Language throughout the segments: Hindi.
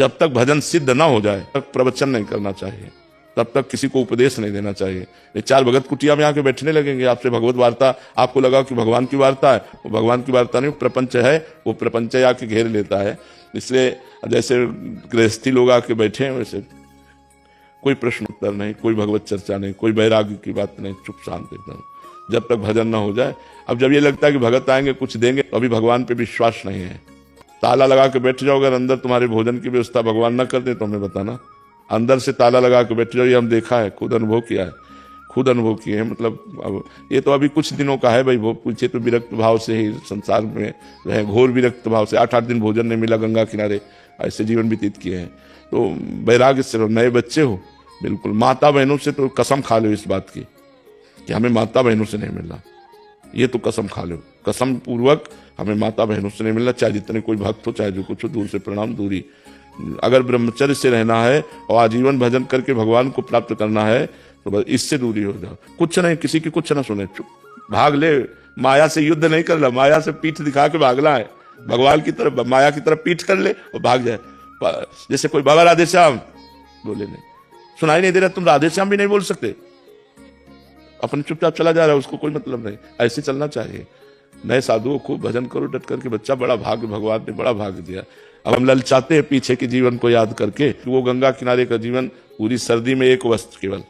जब तक भजन सिद्ध ना हो जाए तब प्रवचन नहीं करना चाहिए, तब तक किसी को उपदेश नहीं देना चाहिए। ये चार भगत कुटिया में आके बैठने लगेंगे, आपसे भगवत वार्ता, आपको लगा कि भगवान की वार्ता है, वो भगवान की वार्ता नहीं, प्रपंच है, वो प्रपंच आके घेर लेता है। इसलिए जैसे गृहस्थी लोग आके बैठे हैं वैसे कोई प्रश्न उत्तर नहीं, कोई भगवत चर्चा नहीं, कोई वैराग्य की बात नहीं, चुप शांत एकदम, जब तक भजन ना हो जाए। अब जब ये लगता है कि भगत आएंगे कुछ देंगे, तो अभी भगवान पे विश्वास नहीं है। ताला लगा के बैठ जाओ, अगर अंदर तुम्हारे भोजन की व्यवस्था भगवान न कर दे तो हमें बताना। अंदर से ताला लगा के बैठ जाओ, ये हम देखा है, खुद अनुभव किया है, खुद अनुभव किए हैं। मतलब अब ये तो अभी कुछ दिनों का है भाई, वो पूछे तो विरक्त भाव से ही संसार में रहे, घोर विरक्त भाव से, 8-8 दिन भोजन नहीं मिला, गंगा किनारे ऐसे जीवन व्यतीत किए हैं। तो वैराग्य से, नए बच्चे हो बिल्कुल, माता बहनों से तो कसम खा लो इस बात की कि हमें माता बहनों से नहीं मिलना, ये तो कसम खा लो, कसम पूर्वक हमें माता बहनों से नहीं मिलना, चाहे जितने कोई भक्त हो, चाहे जो कुछ हो, दूर से प्रणाम दूरी। अगर ब्रह्मचर्य से रहना है और आजीवन भजन करके भगवान को प्राप्त करना है तो बस इससे दूरी हो जाओ। कुछ नहीं, किसी की कुछ ना सुने, चुप भाग ले। माया से युद्ध नहीं करना, माया से पीठ दिखा के भागना है, भगवान की तरफ, माया की तरफ पीठ कर ले और भाग जाए। जैसे कोई बाबा राधेश्याम बोले, नहीं सुनाई नहीं दे रहा, तुम राधेश्याम भी नहीं बोल सकते, अपन चुपचाप चला जा रहा है, उसको कोई मतलब नहीं। ऐसे चलना चाहिए। नए साधुओं को भजन करो डट करके, बच्चा बड़ा भाग्य, भगवान ने बड़ा भाग्य दिया। अब हम ललचाते हैं पीछे के जीवन को याद करके, वो गंगा किनारे का जीवन, पूरी सर्दी में एक वस्त्र, केवल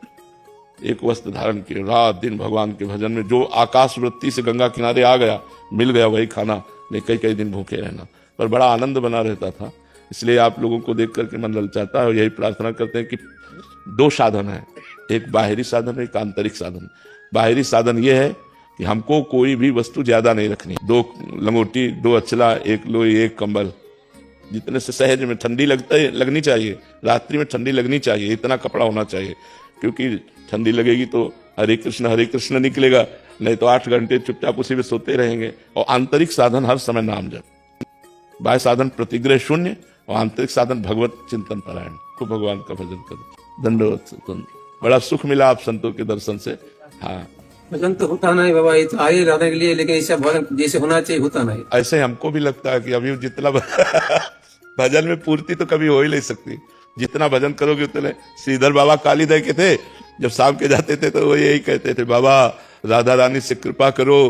एक वस्त्र धारण किए, रात दिन भगवान के भजन में। जो आकाश वृत्ति से गंगा किनारे आ गया, मिल गया वही खाना, नहीं कई कई दिन भूखे रहना, पर बड़ा आनंद बना रहता था। इसलिए आप लोगों को देख करके मन ललचाता है, और यही प्रार्थना करते हैं कि 2 साधन है, एक बाहरी साधन, एक आंतरिक साधन। बाहरी साधन यह है कि हमको कोई भी वस्तु ज्यादा नहीं रखनी, 2 लंगोटी, 2 अचला, 1 लोई, 1 कंबल, जितने से सहज में ठंडी लगनी चाहिए, रात्रि में ठंडी लगनी चाहिए, इतना कपड़ा होना चाहिए, क्योंकि ठंडी लगेगी तो हरे कृष्ण निकलेगा, नहीं तो 8 घंटे चुपचाप उसी में सोते रहेंगे। और आंतरिक साधन हर समय नाम जप, बाह्य साधन प्रतिग्रह शून्य, और आंतरिक साधन भगवत चिंतन परायण, खूब भगवान का भजन करो। दंडवत, बड़ा सुख मिला आप संतों के दर्शन से। हाँ, भजन तो होता नहीं बाबा, ये आए रहने के लिए, लेकिन ऐसा भजन जैसे होना चाहिए होता नहीं। ऐसे हमको भी लगता है कि अभी जितना भजन में पूर्ति तो कभी हो ही नहीं सकती, जितना भजन करोगे उतने। श्रीधर बाबा कालीदय के थे, जब शाम के जाते थे तो वो यही कहते थे, बाबा राधा रानी से कृपा करो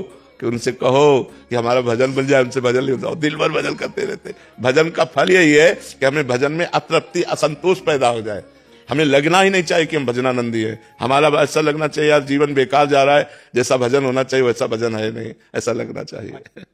कि उनसे कहो कि हमारा भजन बन जाए, उनसे भजन नहीं होता, दिन भर भजन करते रहते। भजन का फल यही है कि हमें भजन में अतृप्ति, असंतोष पैदा हो जाए। हमें लगना ही नहीं चाहिए कि हम भजनानंदी है, हमारा ऐसा लगना चाहिए यार जीवन बेकार जा रहा है, जैसा भजन होना चाहिए वैसा भजन है नहीं, ऐसा लगना चाहिए।